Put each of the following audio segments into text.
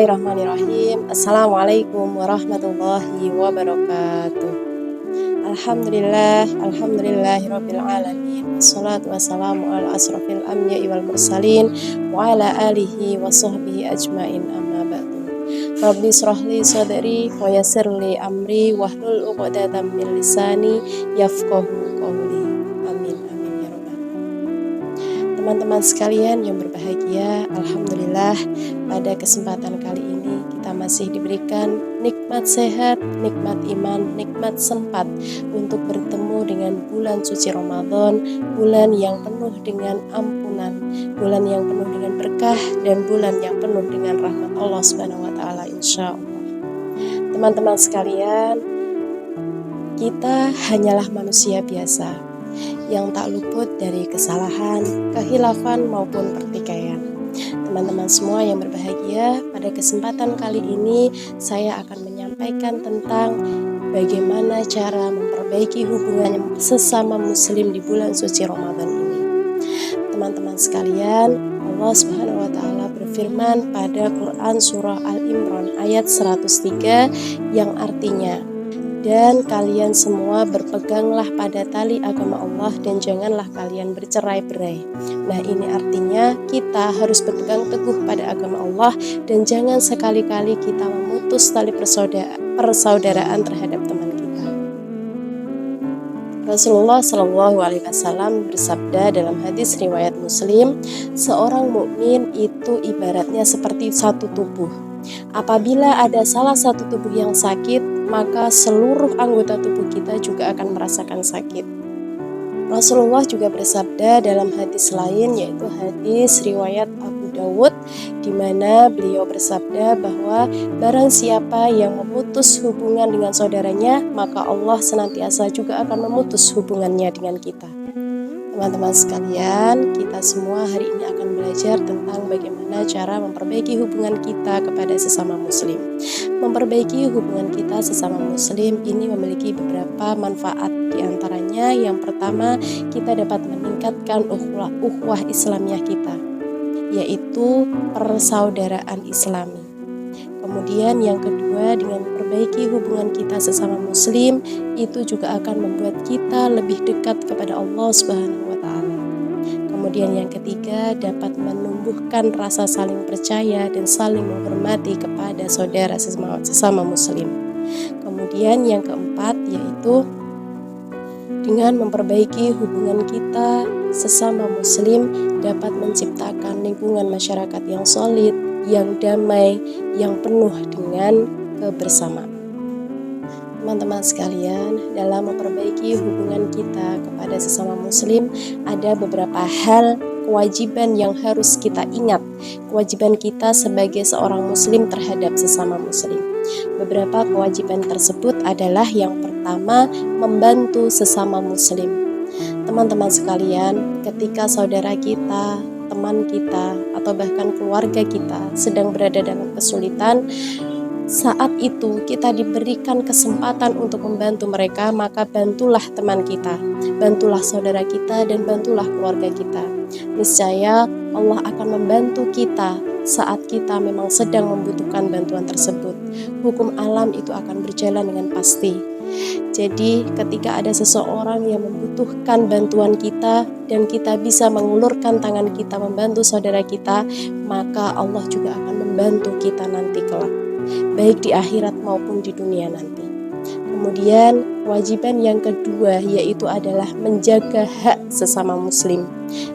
Bismillahirrahmanirrahim. Assalamualaikum warahmatullahi wabarakatuh. Alhamdulillahirabbil alamin. Wassalatu wassalamu ala asrofil anbiya'i wal mursalin wa ala alihi wa sahbihi ajmain, amma ba'du. Rabbi shrahli sadri wa yassirli amri wahlul 'uqdatam min lisani yafqahu qawli. Amin amin ya rabbal alamin. Teman-teman sekalian yang berbahagia, alhamdulillah pada kesempatan kali ini kita masih diberikan nikmat sehat, nikmat iman, nikmat sempat untuk bertemu dengan bulan suci Ramadan, bulan yang penuh dengan ampunan, bulan yang penuh dengan berkah, dan bulan yang penuh dengan rahmat Allah Subhanahu wa taala insyaallah. Teman-teman sekalian, kita hanyalah manusia biasa yang tak luput dari kesalahan, kehilafan maupun pertikaian. Teman-teman semua yang berbahagia, pada kesempatan kali ini saya akan menyampaikan tentang bagaimana cara memperbaiki hubungan sesama muslim di bulan suci Ramadan ini. Teman-teman sekalian, Allah Subhanahu wa taala berfirman pada Quran surah Al-Imran ayat 103 yang artinya, dan kalian semua berpeganglah pada tali agama Allah dan janganlah kalian bercerai-berai. Nah, ini artinya kita harus berpegang teguh pada agama Allah dan jangan sekali-kali kita memutus tali persaudaraan terhadap teman kita. Rasulullah Shallallahu Alaihi Wasallam bersabda dalam hadis riwayat Muslim, seorang mukmin itu ibaratnya seperti satu tubuh. Apabila ada salah satu tubuh yang sakit, maka seluruh anggota tubuh kita juga akan merasakan sakit. Rasulullah juga bersabda dalam hadis lain, yaitu hadis riwayat Abu Dawud, di mana beliau bersabda bahwa barang siapa yang memutus hubungan dengan saudaranya, maka Allah senantiasa juga akan memutus hubungannya dengan kita. Teman-teman sekalian, kita semua hari ini akan belajar tentang bagaimana cara memperbaiki hubungan kita kepada sesama muslim. Memperbaiki hubungan kita sesama muslim ini memiliki beberapa manfaat. Di antaranya yang pertama, kita dapat meningkatkan ukhuwah Islamiyah kita, yaitu persaudaraan Islami. Kemudian yang kedua, dengan memperbaiki hubungan kita sesama muslim itu juga akan membuat kita lebih dekat kepada Allah Subhanahu wa taala. Kemudian yang ketiga, dapat menumbuhkan rasa saling percaya dan saling menghormati kepada saudara sesama muslim. Kemudian yang keempat, yaitu dengan memperbaiki hubungan kita sesama muslim dapat menciptakan lingkungan masyarakat yang solid, yang damai, yang penuh dengan kebersamaan. Teman-teman sekalian, dalam memperbaiki hubungan kita kepada sesama muslim, ada beberapa hal kewajiban yang harus kita ingat. Kewajiban kita sebagai seorang muslim terhadap sesama muslim. Beberapa kewajiban tersebut adalah yang pertama, membantu sesama muslim. Teman-teman sekalian, ketika saudara kita, teman kita, atau bahkan keluarga kita sedang berada dalam kesulitan, saat itu kita diberikan kesempatan untuk membantu mereka, maka bantulah teman kita, bantulah saudara kita, dan bantulah keluarga kita. Niscaya Allah akan membantu kita saat kita memang sedang membutuhkan bantuan tersebut. Hukum alam itu akan berjalan dengan pasti. Jadi ketika ada seseorang yang membutuhkan bantuan kita dan kita bisa mengulurkan tangan kita membantu saudara kita, maka Allah juga akan membantu kita nanti kelak, baik di akhirat maupun di dunia nanti. Kemudian kewajiban yang kedua yaitu adalah menjaga hak sesama muslim.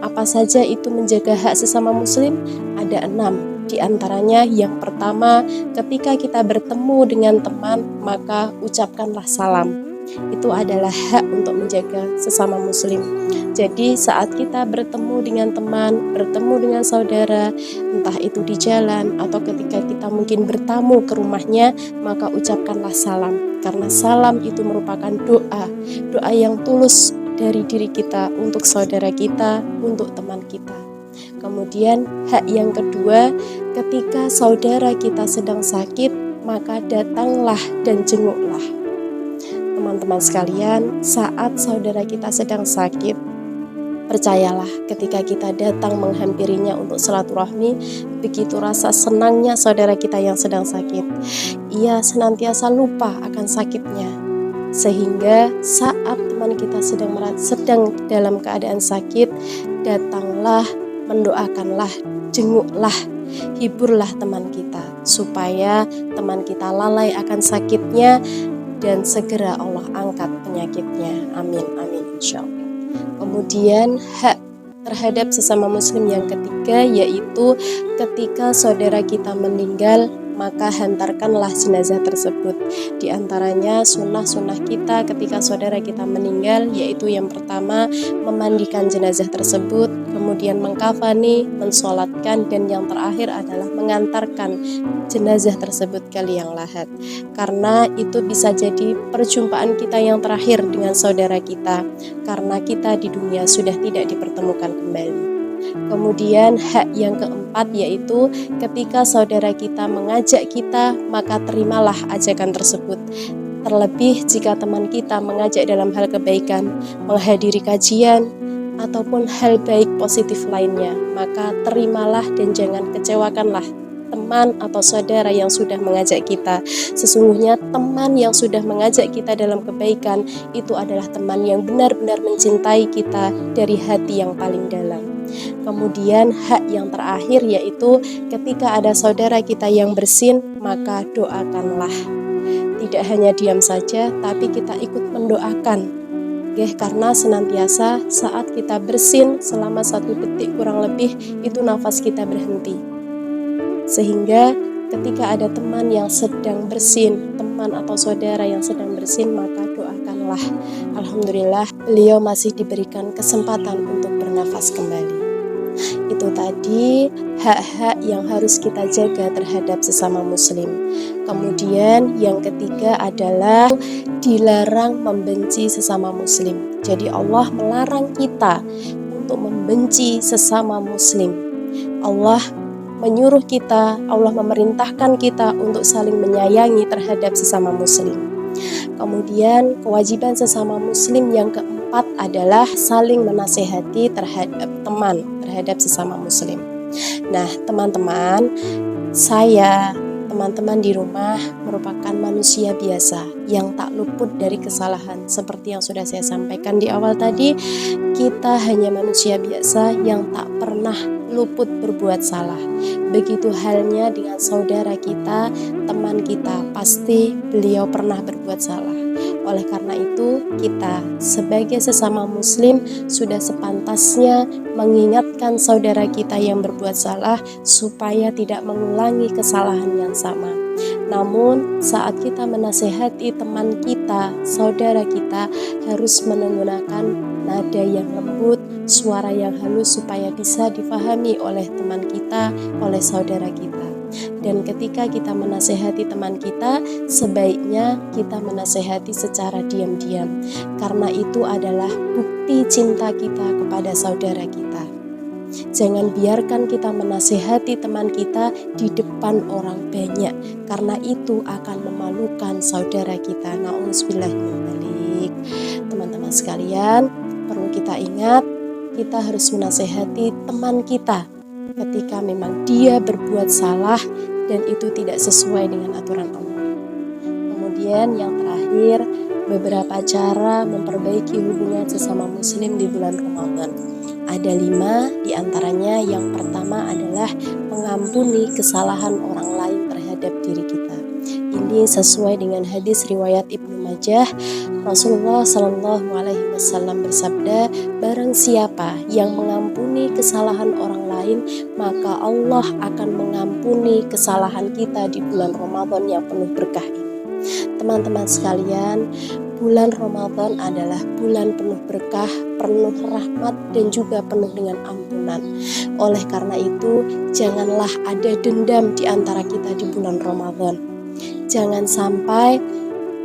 Apa saja itu menjaga hak sesama muslim? Ada 6. Di antaranya yang pertama, ketika kita bertemu dengan teman, maka ucapkanlah salam. Itu adalah hak untuk menjaga sesama muslim. Jadi saat kita bertemu dengan teman, bertemu dengan saudara, entah itu di jalan atau ketika kita mungkin bertamu ke rumahnya, maka ucapkanlah salam. Karena salam itu merupakan doa yang tulus dari diri kita untuk saudara kita, untuk teman kita. Kemudian hak yang kedua, ketika saudara kita sedang sakit, maka datanglah dan jenguklah. Teman-teman sekalian, saat saudara kita sedang sakit, Percayalah, ketika kita datang menghampirinya untuk silaturahmi, begitu rasa senangnya saudara kita yang sedang sakit. Ia senantiasa lupa akan sakitnya, sehingga saat teman kita sedang dalam keadaan sakit, datanglah, mendoakanlah, jenguklah, hiburlah teman kita, supaya teman kita lalai akan sakitnya dan segera Allah angkat penyakitnya. Amin, amin, insya Allah. Kemudian hak terhadap sesama muslim yang ketiga, yaitu ketika saudara kita meninggal, maka hantarkanlah jenazah tersebut. Di antaranya sunnah-sunnah kita ketika saudara kita meninggal, yaitu yang pertama memandikan jenazah tersebut, kemudian mengkafani, mensolatkan, dan yang terakhir adalah mengantarkan jenazah tersebut ke liang lahat. Karena itu bisa jadi perjumpaan kita yang terakhir dengan saudara kita, karena kita di dunia sudah tidak dipertemukan kembali. Kemudian hak yang keempat, yaitu ketika saudara kita mengajak kita, maka terimalah ajakan tersebut. Terlebih jika teman kita mengajak dalam hal kebaikan, menghadiri kajian, ataupun hal baik positif lainnya, maka terimalah dan jangan kecewakanlah teman atau saudara yang sudah mengajak kita. Sesungguhnya teman yang sudah mengajak kita dalam kebaikan itu adalah teman yang benar-benar mencintai kita dari hati yang paling dalam. Kemudian hak yang terakhir, yaitu ketika ada saudara kita yang bersin, maka doakanlah. Tidak hanya diam saja, tapi kita ikut mendoakan. Karena senantiasa saat kita bersin selama 1 detik kurang lebih, itu nafas kita berhenti. Sehingga ketika ada teman yang sedang bersin, teman atau saudara yang sedang bersin, maka doakanlah. Alhamdulillah, beliau masih diberikan kesempatan untuk bernafas kembali. Itu tadi hak-hak yang harus kita jaga terhadap sesama muslim. Kemudian yang ketiga adalah dilarang membenci sesama muslim. Jadi Allah melarang kita untuk membenci sesama muslim. Allah menyuruh kita, Allah memerintahkan kita untuk saling menyayangi terhadap sesama muslim. Kemudian kewajiban sesama muslim yang keempat adalah saling menasehati terhadap terhadap sesama muslim. Nah, teman-teman, teman-teman di rumah merupakan manusia biasa yang tak luput dari kesalahan. Seperti yang sudah saya sampaikan di awal tadi, kita hanya manusia biasa yang tak pernah luput berbuat salah. Begitu halnya dengan saudara kita, teman kita, pasti beliau pernah berbuat salah. Oleh karena itu, kita sebagai sesama muslim sudah sepantasnya mengingatkan saudara kita yang berbuat salah supaya tidak mengulangi kesalahan yang sama. Namun, saat kita menasehati teman kita, saudara kita, harus menggunakan nada yang lembut, suara yang halus supaya bisa difahami oleh teman kita, oleh saudara kita. Dan ketika kita menasehati teman kita, sebaiknya kita menasehati secara diam-diam, karena itu adalah bukti cinta kita kepada saudara kita. Jangan biarkan kita menasehati teman kita di depan orang banyak, karena itu akan memalukan saudara kita. Na'udzubillah min dzalik. Teman-teman sekalian, perlu kita ingat, kita harus menasehati teman kita ketika memang dia berbuat salah dan itu tidak sesuai dengan aturan Allah. Kemudian yang terakhir, beberapa cara memperbaiki hubungan sesama muslim di bulan Ramadan. Ada 5 diantaranya. Yang pertama adalah mengampuni kesalahan orang lain terhadap diri kita. Ini sesuai dengan hadis riwayat Ibnu Majah. Rasulullah Shallallahu Alaihi Wasallam bersabda, barang siapa yang mengampuni kesalahan orang lain, maka Allah akan mengampuni kesalahan kita di bulan Ramadan yang penuh berkah ini. Teman-teman sekalian, bulan Ramadan adalah bulan penuh berkah, penuh rahmat, dan juga penuh dengan ampunan. Oleh karena itu, janganlah ada dendam di antara kita di bulan Ramadan. Jangan sampai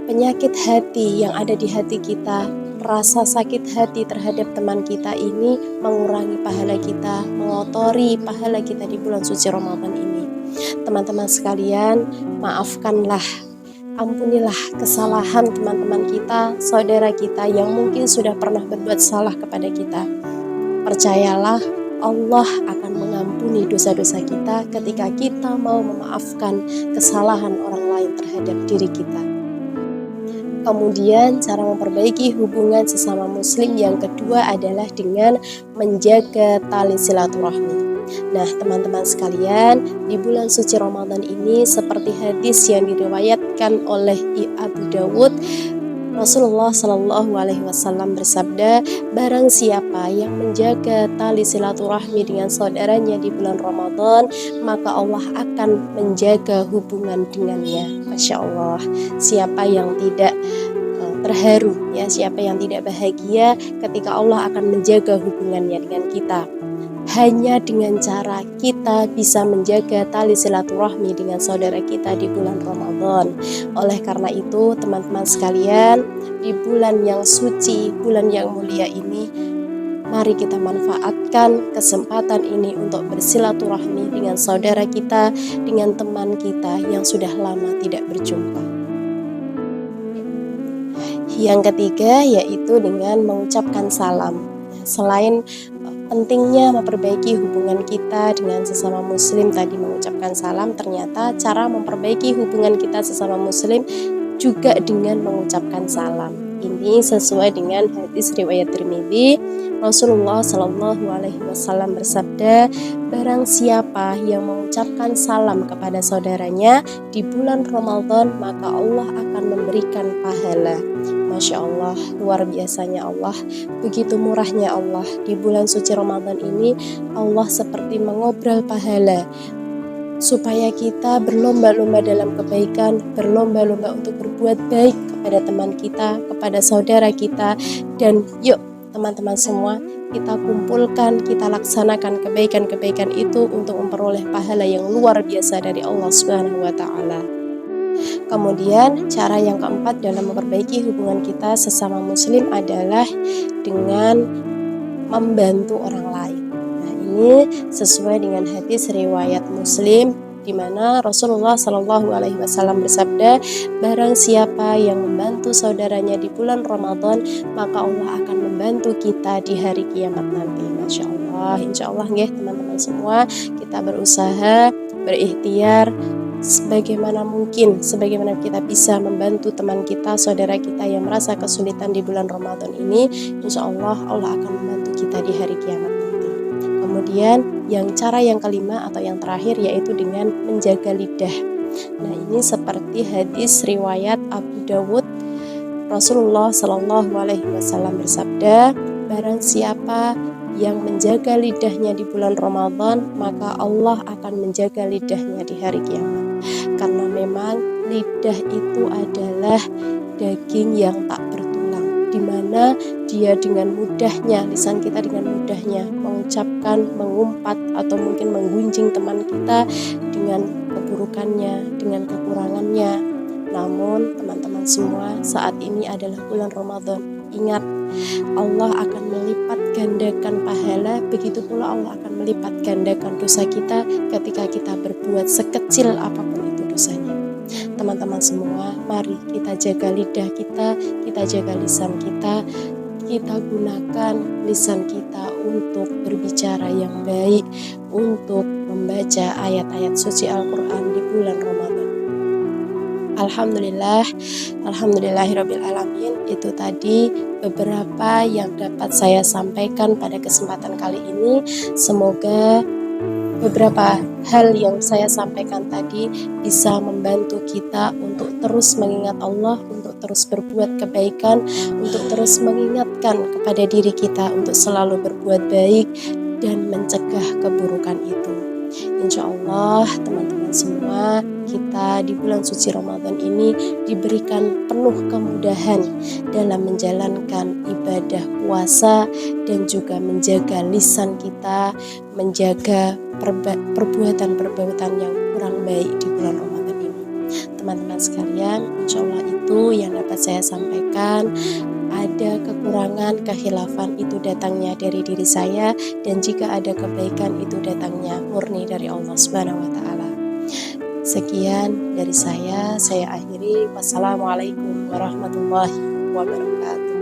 penyakit hati yang ada di hati kita, rasa sakit hati terhadap teman kita ini mengurangi pahala kita, mengotori pahala kita di bulan suci Ramadan ini. Teman-teman sekalian, maafkanlah, ampunilah kesalahan teman-teman kita, saudara kita yang mungkin sudah pernah berbuat salah kepada kita. Percayalah, Allah akan mengampuni dosa-dosa kita ketika kita mau memaafkan kesalahan orang lain terhadap diri kita. Kemudian cara memperbaiki hubungan sesama muslim yang kedua adalah dengan menjaga tali silaturahmi. Nah, teman-teman sekalian, di bulan suci Ramadan ini seperti hadis yang diriwayatkan oleh Abu Dawud, Rasulullah Shallallahu Alaihi Wasallam bersabda, barang siapa yang menjaga tali silaturahmi dengan saudaranya di bulan Ramadan, maka Allah akan menjaga hubungan dengannya. Masya Allah, siapa yang tidak terharu, ya, siapa yang tidak bahagia ketika Allah akan menjaga hubungannya dengan kita. Hanya dengan cara kita bisa menjaga tali silaturahmi dengan saudara kita di bulan Ramadan. Oleh karena itu, teman-teman sekalian, di bulan yang suci, bulan yang mulia ini, mari kita manfaatkan kesempatan ini untuk bersilaturahmi dengan saudara kita, dengan teman kita yang sudah lama tidak berjumpa. Yang ketiga yaitu dengan mengucapkan salam. Selain pentingnya memperbaiki hubungan kita dengan sesama muslim tadi mengucapkan salam, ternyata cara memperbaiki hubungan kita sesama muslim juga dengan mengucapkan salam. Ini sesuai dengan hadis riwayat Tirmidzi. Rasulullah Shallallahu Alaihi Wasallam bersabda, barang siapa yang mengucapkan salam kepada saudaranya di bulan Ramadan, maka Allah akan memberikan pahala. Masya Allah, luar biasanya Allah, begitu murahnya Allah. Di bulan suci Ramadan ini, Allah seperti mengobrol pahala, supaya kita berlomba-lomba dalam kebaikan, berlomba-lomba untuk berbuat baik kepada teman kita, kepada saudara kita. Dan yuk teman-teman semua, kita kumpulkan, kita laksanakan kebaikan-kebaikan itu untuk memperoleh pahala yang luar biasa dari Allah Subhanahu wa Ta'ala. Kemudian cara yang keempat dalam memperbaiki hubungan kita sesama muslim adalah dengan membantu orang lain. Nah, ini sesuai dengan hadis riwayat Muslim, di mana Rasulullah Shallallahu Alaihi Wasallam bersabda, barang siapa yang membantu saudaranya di bulan Ramadan, maka Allah akan membantu kita di hari kiamat nanti. Masya Allah, insya Allah nggih teman-teman semua, kita berusaha, berikhtiar sebagaimana mungkin, sebagaimana kita bisa membantu teman kita, saudara kita yang merasa kesulitan di bulan Ramadan ini, insya Allah Allah akan membantu kita di hari kiamat nanti. Kemudian cara yang kelima atau yang terakhir yaitu dengan menjaga lidah. Nah, ini seperti hadis riwayat Abu Dawud, Rasulullah Shallallahu Alaihi Wasallam bersabda, barang siapa yang menjaga lidahnya di bulan Ramadan, maka Allah akan menjaga lidahnya di hari kiamat. Karena memang lidah itu adalah daging yang tak bertulang, di mana dia dengan mudahnya, lisan kita dengan mudahnya mengucapkan, mengumpat atau mungkin menggunjing teman kita dengan keburukannya, dengan kekurangannya. Namun teman-teman semua, saat ini adalah bulan Ramadan. Ingat, Allah akan melipat gandakan pahala, begitu pula Allah akan melipat gandakan dosa kita ketika kita berbuat sekecil apapun itu dosanya. Teman-teman semua, mari kita jaga lidah kita jaga lisan kita gunakan lisan kita untuk berbicara yang baik, untuk membaca ayat-ayat suci Al-Quran di bulan Ramadan. Alhamdulillahirabbil alamin. Itu tadi beberapa yang dapat saya sampaikan pada kesempatan kali ini. Semoga beberapa hal yang saya sampaikan tadi bisa membantu kita untuk terus mengingat Allah, untuk terus berbuat kebaikan, untuk terus mengingatkan kepada diri kita untuk selalu berbuat baik dan mencegah keburukan itu. Insya Allah teman-teman semua, kita di bulan suci Ramadan ini diberikan penuh kemudahan dalam menjalankan ibadah puasa dan juga menjaga lisan kita, menjaga perbuatan-perbuatan yang kurang baik di bulan Ramadan ini. Teman-teman sekalian, insya Allah itu yang dapat saya sampaikan. Ada kekurangan, kehilafan itu datangnya dari diri saya, dan jika ada kebaikan itu datangnya murni dari Allah Subhanahu wa Ta'ala. Sekian dari saya akhiri. Wassalamualaikum warahmatullahi wabarakatuh.